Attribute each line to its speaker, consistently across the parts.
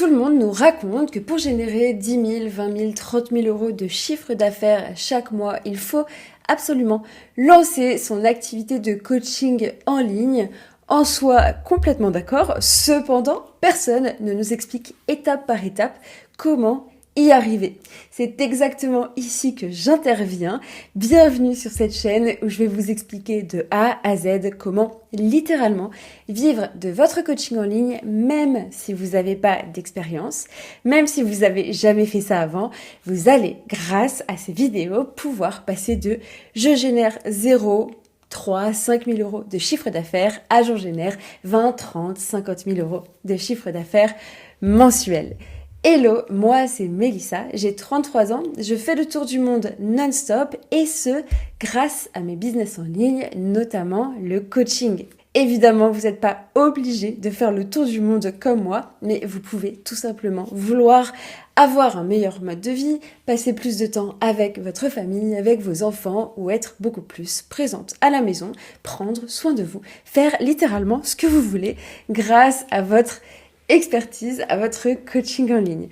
Speaker 1: Tout le monde nous raconte que pour générer 10 000, 20 000, 30 000 euros de chiffre d'affaires chaque mois, il faut absolument lancer son activité de coaching en ligne. En soi, complètement d'accord. Cependant, personne ne nous explique étape par étape comment y arriver. C'est exactement ici que j'interviens. Bienvenue sur cette chaîne où je vais vous expliquer de A à Z comment littéralement vivre de votre coaching en ligne, même si vous n'avez pas d'expérience, même si vous n'avez jamais fait ça avant. Vous allez, grâce à ces vidéos, pouvoir passer de je génère 0, 3, 5 000 euros de chiffre d'affaires à j'en génère 20, 30, 50 000 euros de chiffre d'affaires mensuel. Hello, moi c'est Mélissa, j'ai 33 ans, je fais le tour du monde non-stop et ce, grâce à mes business en ligne, notamment le coaching. Évidemment, vous n'êtes pas obligé de faire le tour du monde comme moi, mais vous pouvez tout simplement vouloir avoir un meilleur mode de vie, passer plus de temps avec votre famille, avec vos enfants ou être beaucoup plus présente à la maison, prendre soin de vous, faire littéralement ce que vous voulez grâce à votre expertise, à votre coaching en ligne.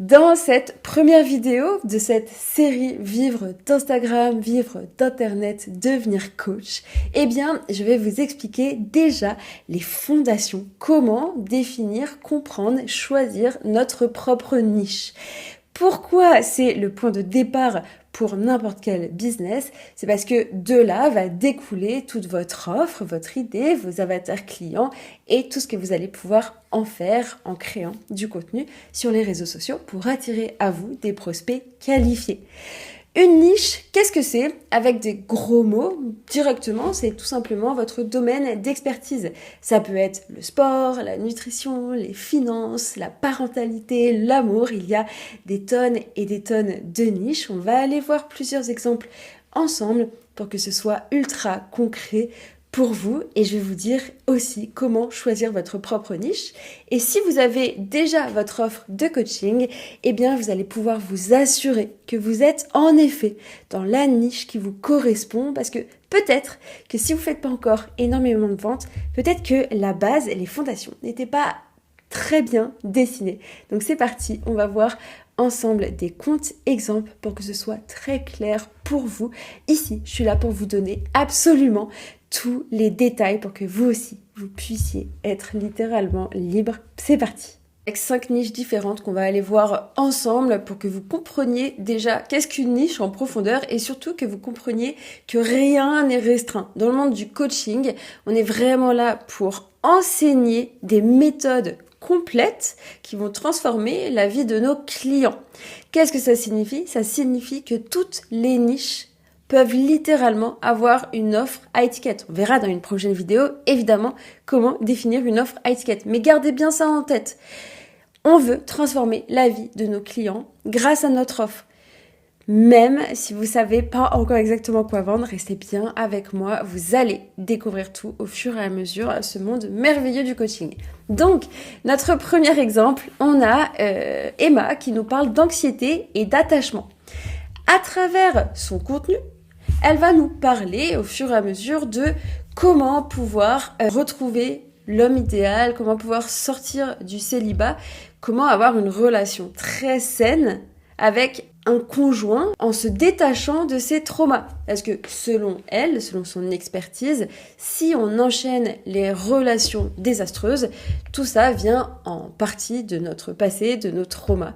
Speaker 1: Dans cette première vidéo de cette série Vivre d'Instagram, vivre d'Internet, devenir coach, eh bien, je vais vous expliquer déjà les fondations, comment définir, comprendre, choisir notre propre niche. Pourquoi c'est le point de départ pour n'importe quel business? C'est parce que de là va découler toute votre offre, votre idée, vos avatars clients et tout ce que vous allez pouvoir en faire en créant du contenu sur les réseaux sociaux pour attirer à vous des prospects qualifiés. Une niche, qu'est-ce que c'est? Avec des gros mots, directement, c'est tout simplement votre domaine d'expertise. Ça peut être le sport, la nutrition, les finances, la parentalité, l'amour. Il y a des tonnes et des tonnes de niches. On va aller voir plusieurs exemples ensemble pour que ce soit ultra concret pour vous et je vais vous dire aussi comment choisir votre propre niche. Et si vous avez déjà votre offre de coaching, eh bien vous allez pouvoir vous assurer que vous êtes en effet dans la niche qui vous correspond parce que peut-être que si vous ne faites pas encore énormément de ventes, peut-être que la base et les fondations n'étaient pas très bien dessinées. Donc c'est parti, on va voir ensemble des comptes exemples pour que ce soit très clair pour vous. Ici, je suis là pour vous donner absolument tous les détails pour que vous aussi, vous puissiez être littéralement libre. C'est parti! Avec 5 niches différentes qu'on va aller voir ensemble pour que vous compreniez déjà qu'est-ce qu'une niche en profondeur et surtout que vous compreniez que rien n'est restreint. Dans le monde du coaching, on est vraiment là pour enseigner des méthodes complètes qui vont transformer la vie de nos clients. Qu'est-ce que ça signifie? Ça signifie que toutes les niches peuvent littéralement avoir une offre à étiquette. On verra dans une prochaine vidéo, évidemment, comment définir une offre à étiquette. Mais gardez bien ça en tête. On veut transformer la vie de nos clients grâce à notre offre. Même si vous ne savez pas encore exactement quoi vendre, restez bien avec moi. Vous allez découvrir tout au fur et à mesure, ce monde merveilleux du coaching. Donc, notre premier exemple, on a Emma qui nous parle d'anxiété et d'attachement. À travers son contenu, elle va nous parler au fur et à mesure de comment pouvoir retrouver l'homme idéal, comment pouvoir sortir du célibat, comment avoir une relation très saine avec un conjoint en se détachant de ses traumas. Parce que selon elle, selon son expertise, si on enchaîne les relations désastreuses, tout ça vient en partie de notre passé, de nos traumas,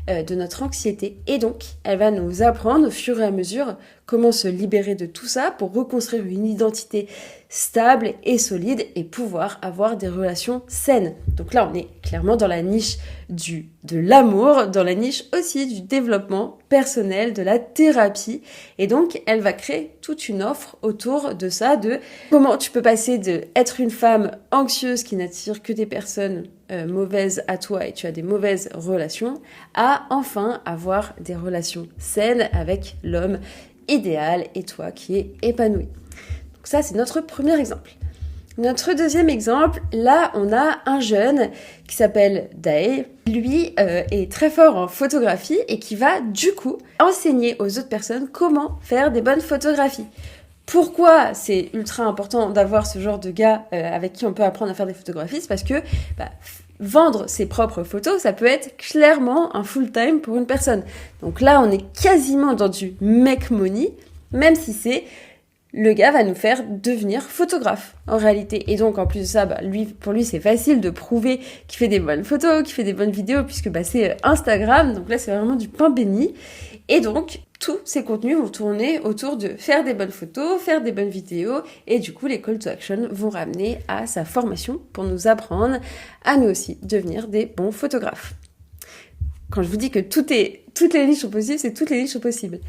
Speaker 1: de notre anxiété. Et donc, elle va nous apprendre au fur et à mesure comment se libérer de tout ça pour reconstruire une identité stable et solide et pouvoir avoir des relations saines. Donc là, on est clairement dans la niche de l'amour, dans la niche aussi du développement personnel, de la thérapie. Et donc, elle va créer toute une offre autour de ça, de comment tu peux passer de être une femme anxieuse qui n'attire que des personnes mauvaises à toi et tu as des mauvaises relations, à enfin avoir des relations saines avec l'homme idéal et toi qui es épanoui. Donc ça, c'est notre premier exemple. Notre deuxième exemple, là, on a un jeune qui s'appelle Dae. Lui est très fort en photographie et qui va du coup enseigner aux autres personnes comment faire des bonnes photographies. Pourquoi c'est ultra important d'avoir ce genre de gars avec qui on peut apprendre à faire des photographies? C'est parce que vendre ses propres photos, ça peut être clairement un full-time pour une personne. Donc là, on est quasiment dans du make money, même si c'est le gars va nous faire devenir photographe en réalité. Et donc en plus de ça, pour lui c'est facile de prouver qu'il fait des bonnes photos, qu'il fait des bonnes vidéos, puisque c'est Instagram. Donc là c'est vraiment du pain béni. Et donc tous ces contenus vont tourner autour de faire des bonnes photos, faire des bonnes vidéos, et du coup les call to action vont ramener à sa formation pour nous apprendre à nous aussi devenir des bons photographes. Quand je vous dis que toutes les niches sont possibles, c'est toutes les niches sont possibles.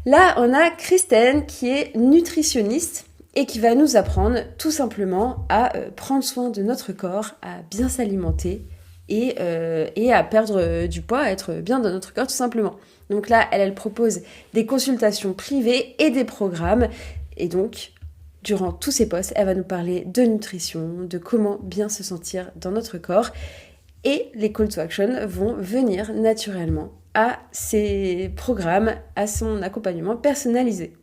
Speaker 1: Là, on a Kristen qui est nutritionniste et qui va nous apprendre tout simplement à prendre soin de notre corps, à bien s'alimenter et à perdre du poids, à être bien dans notre corps tout simplement. Donc là, elle propose des consultations privées et des programmes. Et donc, durant tous ces posts, elle va nous parler de nutrition, de comment bien se sentir dans notre corps. Et les call to action vont venir naturellement à ses programmes, à son accompagnement personnalisé.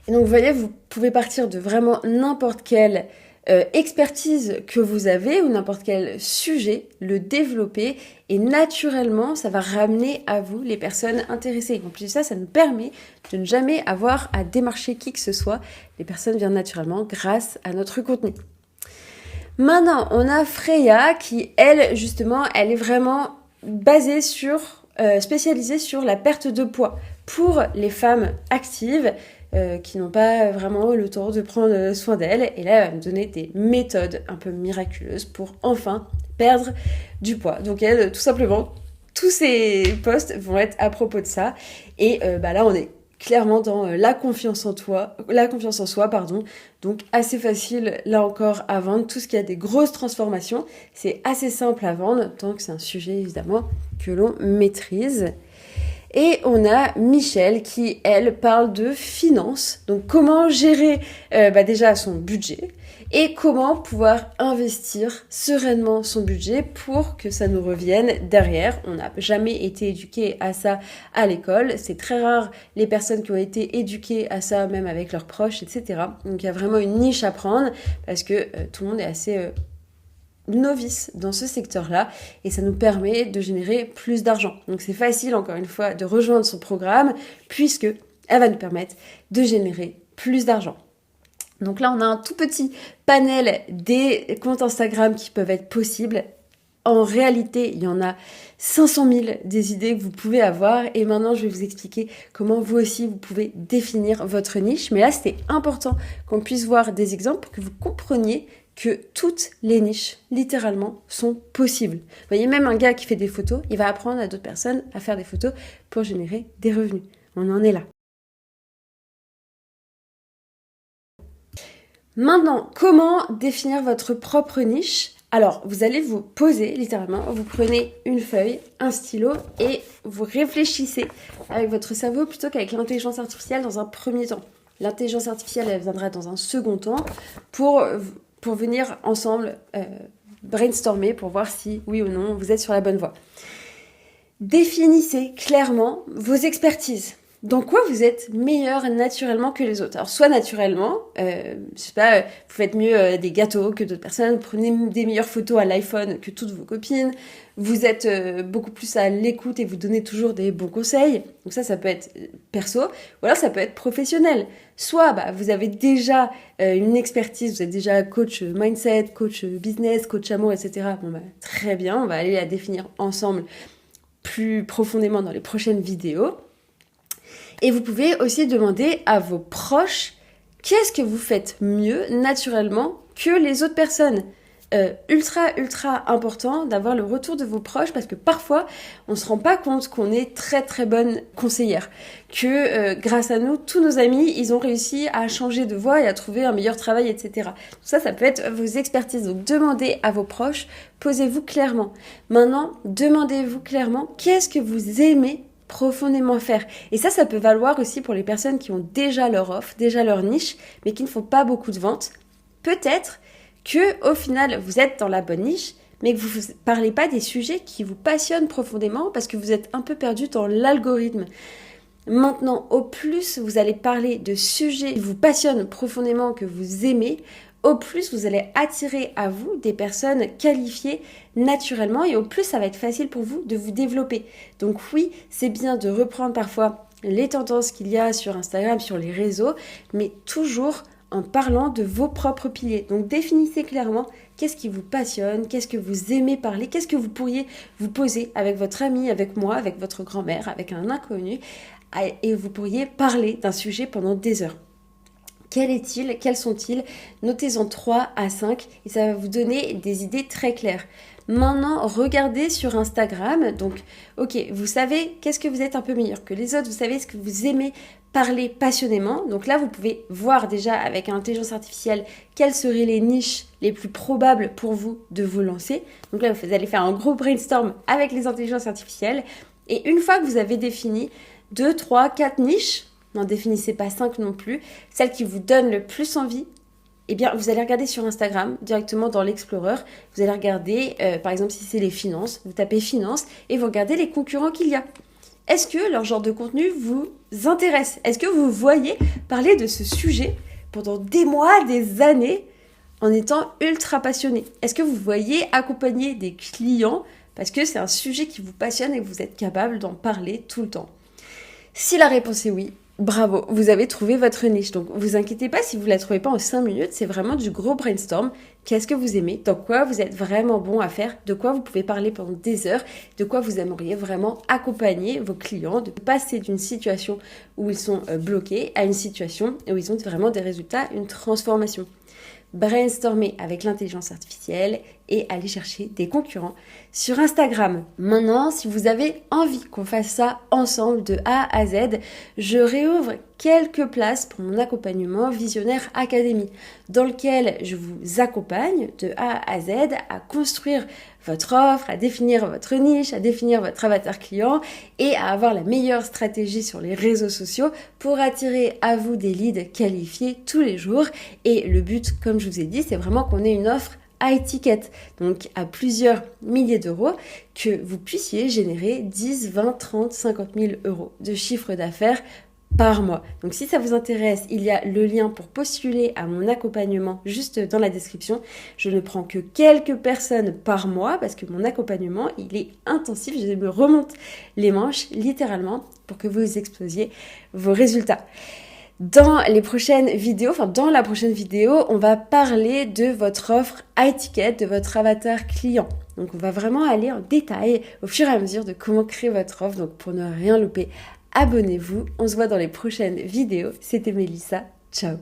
Speaker 1: Et donc vous voyez, vous pouvez partir de vraiment n'importe quelle expertise que vous avez ou n'importe quel sujet, le développer et naturellement ça va ramener à vous les personnes intéressées. En plus de ça, ça nous permet de ne jamais avoir à démarcher qui que ce soit. Les personnes viennent naturellement grâce à notre contenu. Maintenant, on a Freya qui, elle, justement, elle est vraiment basée spécialisée sur la perte de poids pour les femmes actives qui n'ont pas vraiment le temps de prendre soin d'elles. Et là, elle va nous donner des méthodes un peu miraculeuses pour enfin perdre du poids. Donc elle, tout simplement, tous ces posts vont être à propos de ça. Et là, on est clairement dans la confiance en soi, donc assez facile là encore à vendre. Tout ce qui a des grosses transformations, c'est assez simple à vendre, tant que c'est un sujet évidemment que l'on maîtrise. Et on a Michelle qui, elle, parle de finances, donc comment gérer déjà son budget et comment pouvoir investir sereinement son budget pour que ça nous revienne derrière. On n'a jamais été éduqué à ça à l'école, c'est très rare les personnes qui ont été éduquées à ça même avec leurs proches, etc. Donc il y a vraiment une niche à prendre parce que tout le monde est assez novice dans ce secteur-là et ça nous permet de générer plus d'argent. Donc c'est facile encore une fois de rejoindre son programme puisque elle va nous permettre de générer plus d'argent. Donc là on a un tout petit panel des comptes Instagram qui peuvent être possibles. En réalité, il y en a 500 000 des idées que vous pouvez avoir et maintenant je vais vous expliquer comment vous aussi vous pouvez définir votre niche. Mais là c'était important qu'on puisse voir des exemples pour que vous compreniez que toutes les niches, littéralement, sont possibles. Vous voyez, même un gars qui fait des photos, il va apprendre à d'autres personnes à faire des photos pour générer des revenus. On en est là. Maintenant, comment définir votre propre niche ? Alors, vous allez vous poser, littéralement, vous prenez une feuille, un stylo et vous réfléchissez avec votre cerveau plutôt qu'avec l'intelligence artificielle dans un premier temps. L'intelligence artificielle, elle viendra dans un second temps pour venir ensemble brainstormer pour voir si, oui ou non, vous êtes sur la bonne voie. Définissez clairement vos expertises. Dans quoi vous êtes meilleur naturellement que les autres ? Alors, soit naturellement, vous faites mieux des gâteaux que d'autres personnes, vous prenez des meilleures photos à l'iPhone que toutes vos copines, vous êtes beaucoup plus à l'écoute et vous donnez toujours des bons conseils. Donc ça peut être perso, ou alors ça peut être professionnel. Soit vous avez déjà une expertise, vous êtes déjà coach mindset, coach business, coach amour, etc. Très bien, on va aller la définir ensemble plus profondément dans les prochaines vidéos. Et vous pouvez aussi demander à vos proches qu'est-ce que vous faites mieux naturellement que les autres personnes. Ultra important d'avoir le retour de vos proches parce que parfois on se rend pas compte qu'on est très très bonne conseillère, que grâce à nous, tous nos amis, ils ont réussi à changer de voie et à trouver un meilleur travail, etc. Tout ça peut être vos expertises. Donc demandez à vos proches, posez-vous clairement. Maintenant, demandez-vous clairement qu'est-ce que vous aimez profondément faire. Et ça peut valoir aussi pour les personnes qui ont déjà leur offre, déjà leur niche, mais qui ne font pas beaucoup de ventes. Peut-être que au final, vous êtes dans la bonne niche, mais que vous ne parlez pas des sujets qui vous passionnent profondément parce que vous êtes un peu perdu dans l'algorithme. Maintenant, au plus vous allez parler de sujets qui vous passionnent profondément, que vous aimez, au plus vous allez attirer à vous des personnes qualifiées naturellement et au plus ça va être facile pour vous de vous développer. Donc oui, c'est bien de reprendre parfois les tendances qu'il y a sur Instagram, sur les réseaux, mais toujours en parlant de vos propres piliers. Donc définissez clairement qu'est-ce qui vous passionne, qu'est-ce que vous aimez parler, qu'est-ce que vous pourriez vous poser avec votre ami, avec moi, avec votre grand-mère, avec un inconnu, et vous pourriez parler d'un sujet pendant des heures. Quel est-il? Quels sont-ils? Notez-en 3 à 5 et ça va vous donner des idées très claires. Maintenant, regardez sur Instagram. Donc, ok, vous savez qu'est-ce que vous êtes un peu meilleur que les autres. Vous savez ce que vous aimez parler passionnément. Donc là, vous pouvez voir déjà avec l'intelligence artificielle quelles seraient les niches les plus probables pour vous de vous lancer. Donc là, vous allez faire un gros brainstorm avec les intelligences artificielles. Et une fois que vous avez défini 2, 3, 4 niches, n'en définissez pas 5 non plus, celles qui vous donnent le plus envie, eh bien, vous allez regarder sur Instagram, directement dans l'Explorer. Vous allez regarder, par exemple, si c'est les finances, vous tapez finances et vous regardez les concurrents qu'il y a. Est-ce que leur genre de contenu vous intéresse? Est-ce que vous voyez parler de ce sujet pendant des mois, des années, en étant ultra passionné? Est-ce que vous voyez accompagner des clients parce que c'est un sujet qui vous passionne et que vous êtes capable d'en parler tout le temps? Si la réponse est oui, bravo, vous avez trouvé votre niche. Donc, vous inquiétez pas si vous ne la trouvez pas en 5 minutes, c'est vraiment du gros brainstorm. Qu'est-ce que vous aimez? Dans quoi vous êtes vraiment bon à faire? De quoi vous pouvez parler pendant des heures? De quoi vous aimeriez vraiment accompagner vos clients? De passer d'une situation où ils sont bloqués à une situation où ils ont vraiment des résultats, une transformation. Brainstormer avec l'intelligence artificielle et aller chercher des concurrents sur Instagram. Maintenant, si vous avez envie qu'on fasse ça ensemble de A à Z, je réouvre quelques places pour mon accompagnement Visionnaire Academy, dans lequel je vous accompagne de A à Z à construire votre offre, à définir votre niche, à définir votre avatar client et à avoir la meilleure stratégie sur les réseaux sociaux pour attirer à vous des leads qualifiés tous les jours. Et le but, comme je vous ai dit, c'est vraiment qu'on ait une offre high ticket, donc à plusieurs milliers d'euros, que vous puissiez générer 10, 20, 30, 50 000 euros de chiffre d'affaires par mois. Donc si ça vous intéresse, il y a le lien pour postuler à mon accompagnement juste dans la description. Je ne prends que quelques personnes par mois parce que mon accompagnement, il est intensif. Je me remonte les manches littéralement pour que vous explosiez vos résultats. Dans la prochaine vidéo, on va parler de votre offre high ticket, de votre avatar client. Donc on va vraiment aller en détail au fur et à mesure de comment créer votre offre. Donc pour ne rien louper, abonnez-vous. On se voit dans les prochaines vidéos. C'était Mélissa. Ciao.